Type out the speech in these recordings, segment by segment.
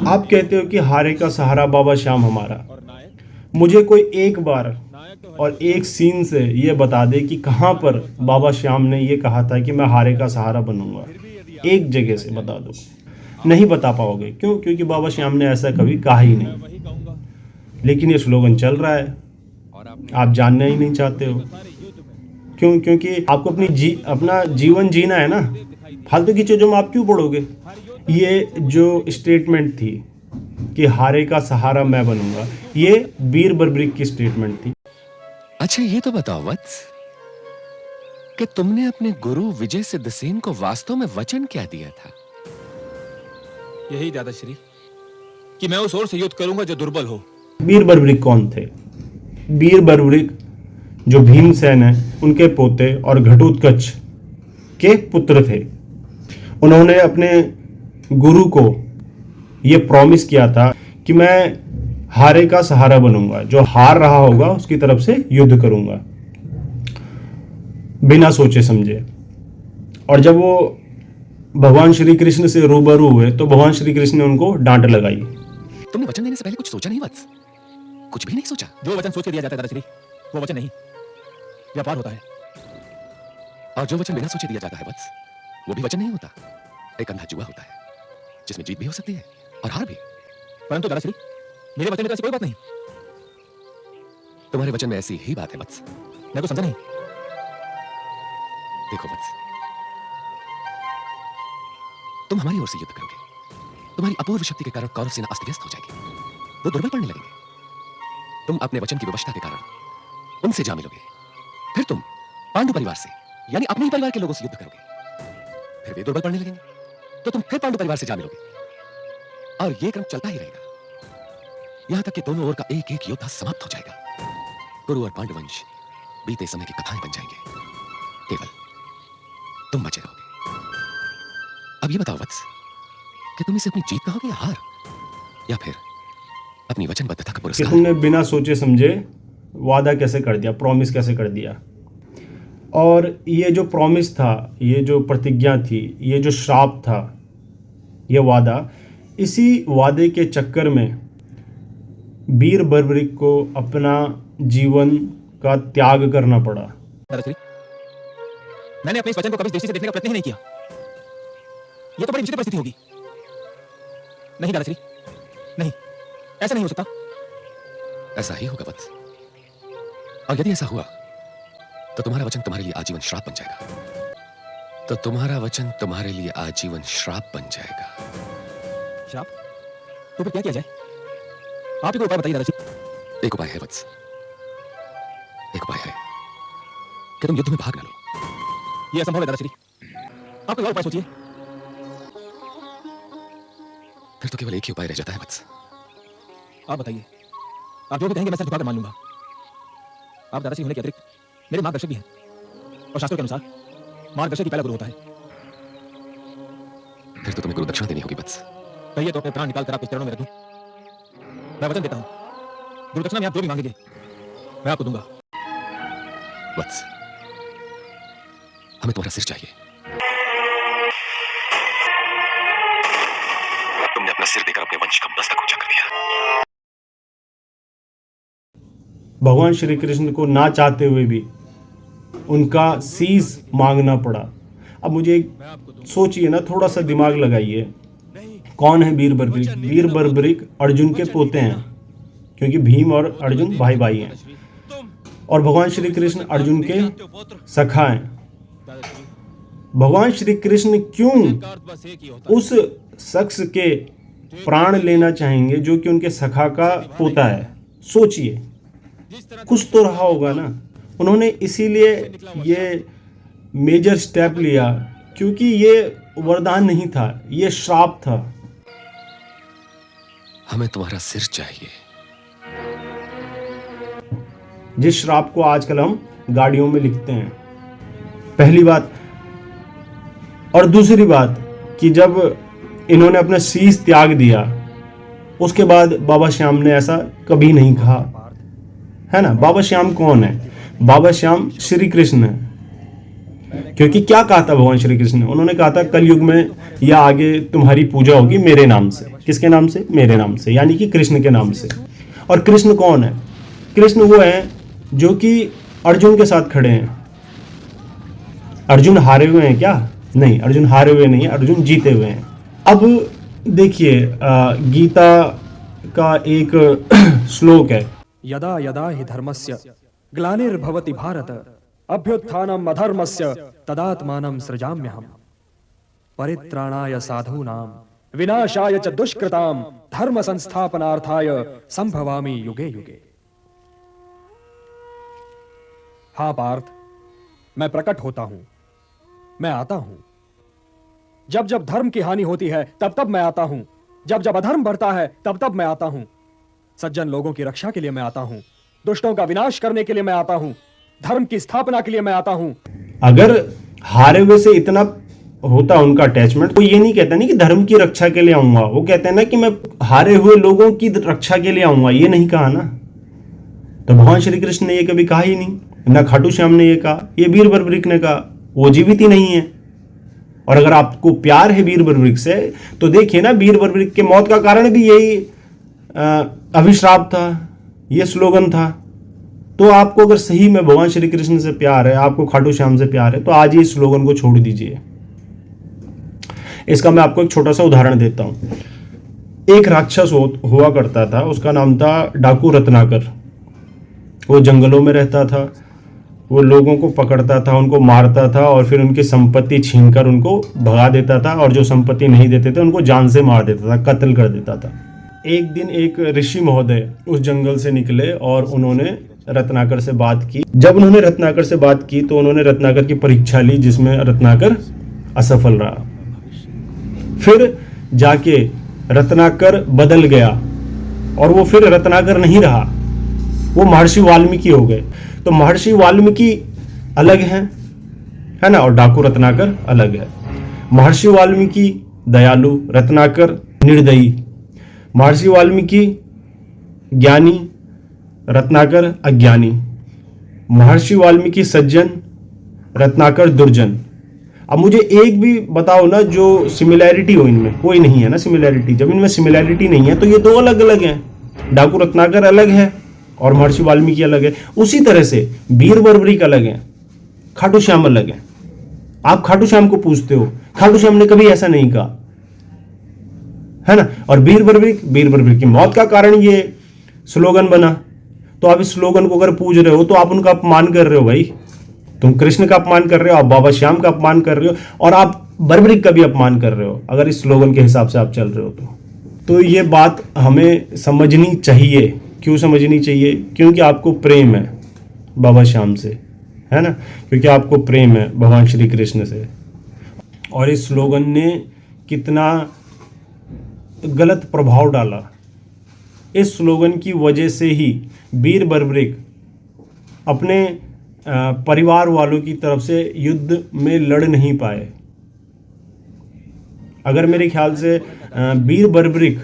आप कहते हो कि हारे का सहारा बाबा श्याम हमारा। मुझे कोई एक बार और एक सीन से ये बता दे कि कहाँ पर बाबा श्याम ने ये कहा था कि मैं हारे का सहारा बनूंगा। एक जगह से बता दो। नहीं बता पाओगे। क्यों? क्योंकि बाबा श्याम ने ऐसा कभी कहा ही नहीं। लेकिन ये स्लोगन चल रहा है, आप जानना ही नहीं चाहते हो। क्यों? क्योंकि आपको अपना जीवन जीना है ना। फालतू की चीज़ों में आप क्यों पढ़ोगे? ये जो स्टेटमेंट थी कि हारे का सहारा मैं बनूंगा, ये बीर बर्बरिक की स्टेटमेंट थी। अच्छा ये तो बताओ वत्स कि तुमने अपने गुरु विजय सिद्धसेन को वास्तव में वचन क्या दिया था? यही दादाश्री कि मैं उस ओर से युद्ध करूंगा जो दुर्बल हो। बीर बर्बरिक कौन थे? बीर बर्बरिक जो भीमसेन है उनके पोते और घटोत्कच के पुत्र थे। उन्होंने अपने गुरु को ये प्रॉमिस किया था कि मैं हारे का सहारा बनूंगा, जो हार रहा होगा उसकी तरफ से युद्ध करूंगा बिना सोचे समझे। और जब वो भगवान श्री कृष्ण से रूबरू हुए तो भगवान श्री कृष्ण ने उनको डांट लगाई। तुमने वचन देने से पहले कुछ सोचा नहीं वत्स? कुछ भी नहीं सोचा? जो वचन सोच के दिया जाता है दादाश्री वो वचन नहीं, व्यापार होता है। और जो वचन बिना सोचे दिया जाता है वत्स, वो भी वचन नहीं होता, एक अंधा जुआ होता है जिसमें जीत भी हो सकती है और हार भी। परंतु दादाश्री मेरे वचन में तो ऐसी कोई बात नहीं। तुम्हारे वचन में ऐसी ही बात है वत्स। मैं तो समझा नहीं। देखो वत्स, तुम हमारी ओर से युद्ध करोगे, तुम्हारी अपूर्व शक्ति के कारण कौरव सेना अस्त व्यस्त हो जाएगी, वो दुर्बल पड़ने लगेंगे। तुम अपने वचन की विवशता के कारण उनसे जा मिलोगे। फिर तुम पांडु परिवार से यानी अपने ही परिवार के लोगों से युद्ध करोगे, फिर वे दुर्बल पड़ने लगेंगे तो तुम फिर पांडु परिवार से जा मिलोगे। और ये क्रम चलता ही रहेगा यहां तक कि दोनों ओर का एक एक योद्धा समाप्त हो जाएगा। कुरु और पांडु वंश बीते समय की कथाएं बन जाएंगे, केवल तुम बचे रहोगे। अब ये बताओ वत्स कि तुम इसे अपनी जीत कहोगे या हार, या फिर अपनी वचनबद्धता का कि पुरस्कार? तुमने बिना सोचे समझे वादा कैसे कर दिया, प्रॉमिस कैसे कर दिया। और ये जो प्रॉमिस था, ये जो प्रतिज्ञा थी, ये जो श्राप था, ये वादा, इसी वादे के चक्कर में बीर बर्बरिक को अपना जीवन का त्याग करना पड़ा। दादाश्री मैंने अपने इस वचन को कभी इस दृष्टि से देखने का प्रयत्न ही नहीं किया। ये तो बड़ी विचित्र परिस्थिति होगी। नहीं दादाश्री नहीं, ऐसा नहीं हो सकता। ऐसा ही होगा वत्स, और यदि ऐसा हुआ तो तुम्हारा वचन तुम्हारे लिए आजीवन श्राप बन जाएगा। तो तुम्हारा वचन तुम्हारे लिए आजीवन श्राप बन जाएगा। श्राप? तो फिर क्या किया जाए? आप ही कोई उपाय बताइए दादाश्री। एक उपाय है वत्स, एक उपाय है कि तुम युद्ध में भाग न लो। ये असंभव है दादाश्री, आप कोई और उपाय सोचिए। फिर तो केवल एक ही उपाय रह जाता है वत्स। आप बताइए, आप जो भी कहेंगे मैं सर झुकाकर मान लूंगा। आप दादाश्री होने के अतिरिक्त मेरे मार्गदर्शक भी हैं, और शास्त्रों के अनुसार मार्गदर्शक ही पहला गुरु होता है। फिर तो तुम्हें गुरु दक्षिणा देनी होगी वत्स। कहिए तो अपने प्राण निकाल कर आपके चरणों में रख दूं। मैं वचन देता हूं, गुरु दक्षिणा में आप जो भी मांगेंगे मैं आपको दूंगा। वत्स, हमें तुम्हारा सिर चाहिए। तुमने अपना सिर देकर अपने वंश का मस्तक ऊंचा कर दिया। भगवान श्री कृष्ण को ना चाहते हुए भी उनका शीश मांगना पड़ा। अब मुझे सोचिए ना, थोड़ा सा दिमाग लगाइए, कौन है बीर बर्बरिक? बीर बर्बरिक अर्जुन के पोते हैं, क्योंकि भीम और अर्जुन भाई भाई हैं, और भगवान श्री कृष्ण अर्जुन के सखा हैं। भगवान श्री कृष्ण क्यों उस शख्स के प्राण लेना चाहेंगे जो कि उनके सखा का पोता है? सोचिए, कुछ तो रहा होगा ना। उन्होंने इसीलिए ये मेजर स्टेप लिया, क्योंकि ये वरदान नहीं था, ये श्राप था। हमें तुम्हारा सिर चाहिए। जिस श्राप को आजकल हम गाड़ियों में लिखते हैं, पहली बात। और दूसरी बात कि जब इन्होंने अपना शीश त्याग दिया, उसके बाद बाबा श्याम ने ऐसा कभी नहीं कहा, है ना। बाबा श्याम कौन है? बाबा श्याम श्री कृष्ण है। क्योंकि क्या कहा था भगवान श्री कृष्ण ने? उन्होंने कहा था कलयुग में या आगे तुम्हारी पूजा होगी मेरे नाम से। किसके नाम से? मेरे नाम से, यानी कि कृष्ण के नाम से। और कृष्ण कौन है? कृष्ण वो है जो कि अर्जुन के साथ खड़े हैं। अर्जुन हारे हुए हैं क्या? नहीं, अर्जुन हारे हुए नहीं है, अर्जुन जीते हुए हैं। अब देखिए गीता का एक श्लोक है, यदा यदा हि धर्मस्य ग्लानिर्भवति भारत अभ्युत्थानम् अधर्मस्य तदात्मानं सृजाम्यहम् परित्राणाय साधूनां विनाशाय च दुष्कृतां धर्म संस्थापनार्थाय संभवामि युगे युगे। हाँ पार्थ, मैं प्रकट होता हूं, मैं आता हूं। जब जब धर्म की हानि होती है तब तब मैं आता हूं, जब जब अधर्म बढ़ता है तब तब मैं आता हूं। सज्जन लोगों की रक्षा के लिए मैं आता हूं, दुष्टों का विनाश करने के लिए मैं आता हूं, धर्म की स्थापना के लिए मैं आता हूं। अगर हारे हुए से इतना होता उनका अटैचमेंट, तो ये नहीं कहता नहीं कि धर्म की रक्षा के लिए आऊंगा, वो कहते हैं ना कि मैं हारे हुए लोगों की रक्षा के लिए आऊंगा। ये नहीं कहा ना, तो भगवान श्री कृष्ण ने ये कभी कहा ही नहीं, ना खाटू श्याम ने ये कहा, ये वीर बर्बरिक ने कहा। वो जीवित ही नहीं है। और अगर आपको प्यार है वीर बर्बरिक से, तो देखिए ना, वीर बर्बरिक के मौत का कारण भी यही अभिश्राप था, ये स्लोगन था। तो आपको अगर सही में भगवान श्री कृष्ण से प्यार है, आपको खाटू श्याम से प्यार है, तो आज ही इस स्लोगन को छोड़ दीजिए। इसका मैं आपको एक छोटा सा उदाहरण देता हूं। एक राक्षस हुआ करता था, उसका नाम था डाकू रत्नाकर। वो जंगलों में रहता था, वो लोगों को पकड़ता था, उनको मारता था और फिर उनकी संपत्ति छीनकर उनको भगा देता था, और जो संपत्ति नहीं देते थे उनको जान से मार देता था, कत्ल कर देता था। एक दिन एक ऋषि महोदय उस जंगल से निकले और उन्होंने रत्नाकर से बात की। जब उन्होंने रत्नाकर से बात की तो उन्होंने रत्नाकर की परीक्षा ली, जिसमें रत्नाकर असफल रहा। फिर जाके रत्नाकर बदल गया और वो फिर रत्नाकर नहीं रहा, वो महर्षि वाल्मीकि हो गए। तो महर्षि वाल्मीकि अलग है ना, और डाकू रत्नाकर अलग है। महर्षि वाल्मीकि दयालु, रत्नाकर निर्दयी। महर्षि वाल्मीकि ज्ञानी, रत्नाकर अज्ञानी। महर्षि वाल्मीकि सज्जन, रत्नाकर दुर्जन। अब मुझे एक भी बताओ ना जो सिमिलैरिटी हो इनमें। कोई नहीं है ना सिमिलैरिटी। जब इनमें सिमिलैरिटी नहीं है तो ये दो अलग अलग हैं। डाकू रत्नाकर अलग है और महर्षि वाल्मीकि अलग है। उसी तरह से वीर बर्बरिक अलग है, खाटू श्याम अलग है। आप खाटू श्याम को पूछते हो, खाटू श्याम ने कभी ऐसा नहीं कहा, है ना। और वीर बर्बरिक की मौत का कारण ये स्लोगन बना। तो आप इस स्लोगन को अगर पूज रहे हो तो आप उनका अपमान कर रहे हो भाई। तुम कृष्ण का अपमान कर रहे हो, आप बाबा श्याम का अपमान कर रहे हो, और आप बर्बरिक का भी अपमान कर रहे हो, अगर इस स्लोगन के हिसाब से आप चल रहे हो तो ये बात हमें समझनी चाहिए। क्यों समझनी चाहिए? क्योंकि आपको प्रेम है बाबा श्याम से, है ना, क्योंकि आपको प्रेम है भगवान श्री कृष्ण से। और इस स्लोगन ने कितना गलत प्रभाव डाला। इस स्लोगन की वजह से ही वीर बर्बरिक अपने परिवार वालों की तरफ से युद्ध में लड़ नहीं पाए। अगर मेरे ख्याल से वीर बर्बरिक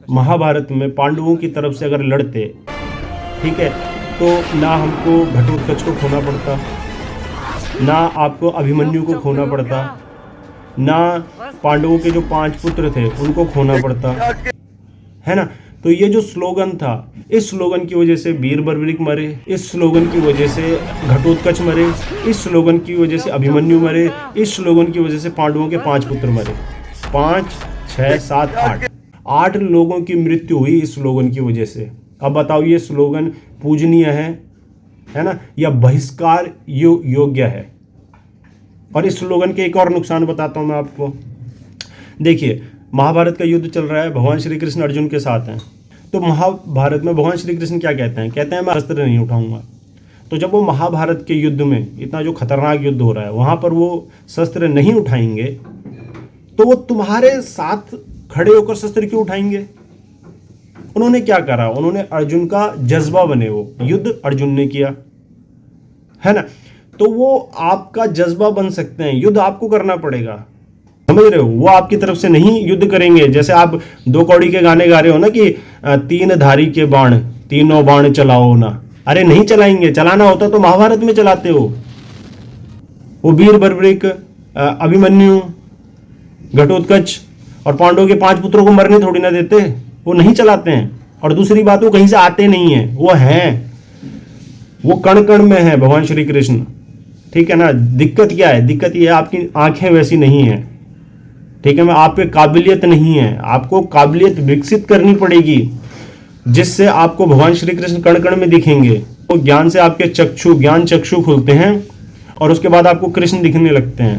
महाभारत में पांडवों की तरफ से अगर लड़ते, ठीक है, तो ना हमको घटोत्कच को खोना पड़ता, ना आपको अभिमन्यु को खोना पड़ता, ना पांडवों के जो 5 पुत्र थे उनको खोना पड़ता, है ना। तो ये जो स्लोगन था, इस स्लोगन की वजह से वीर बर्बरिक मरे, इस स्लोगन की वजह से घटोत्कच मरे, इस स्लोगन की वजह से अभिमन्यु मरे, इस स्लोगन की वजह से पांडवों के 5 पुत्र मरे। 5, 6, 7, 8 लोगों की मृत्यु हुई इस स्लोगन की वजह से। अब बताओ ये स्लोगन पूजनीय है ना, या बहिष्कार योग्य है? और इस स्लोगन के एक और नुकसान बताता हूं मैं आपको। देखिए, महाभारत का युद्ध चल रहा है, भगवान श्री कृष्ण अर्जुन के साथ हैं। तो महाभारत में भगवान श्री कृष्ण क्या कहते हैं? कहते हैं मैं शस्त्र नहीं उठाऊंगा। तो जब वो महाभारत के युद्ध में, इतना जो खतरनाक युद्ध हो रहा है, वहां पर वो शस्त्र नहीं उठाएंगे, तो वो तुम्हारे साथ खड़े होकर शस्त्र क्यों उठाएंगे? उन्होंने क्या करा? उन्होंने अर्जुन का जज्बा बने, वो युद्ध अर्जुन ने किया, है ना। तो वो आपका जज्बा बन सकते हैं, युद्ध आपको करना पड़ेगा, समझ रहे हो। वो आपकी तरफ से नहीं युद्ध करेंगे। जैसे आप 2 कौड़ी के गाने गा रहे हो ना कि 3 धारी के बाण, तीनों बाण चलाओ ना। अरे नहीं चलाएंगे, चलाना होता तो महाभारत में चलाते हो, वो वीर बर्बरिक, अभिमन्यु, घटोत्कच और पांडवों के 5 पुत्रों को मरने थोड़ी ना देते, वो नहीं चलाते हैं। और दूसरी बात, वो कहीं से आते नहीं है, वो हैं, वो कण कण में है भगवान श्री कृष्ण, ठीक है ना। दिक्कत क्या है? दिक्कत ये है आपकी आंखें वैसी नहीं है, ठीक है। मैं आप पे काबिलियत नहीं है, आपको काबिलियत विकसित करनी पड़ेगी, जिससे आपको भगवान श्री कृष्ण कण कण में दिखेंगे। तो ज्ञान से आपके ज्ञान चक्षु खुलते हैं और उसके बाद आपको कृष्ण दिखने लगते हैं।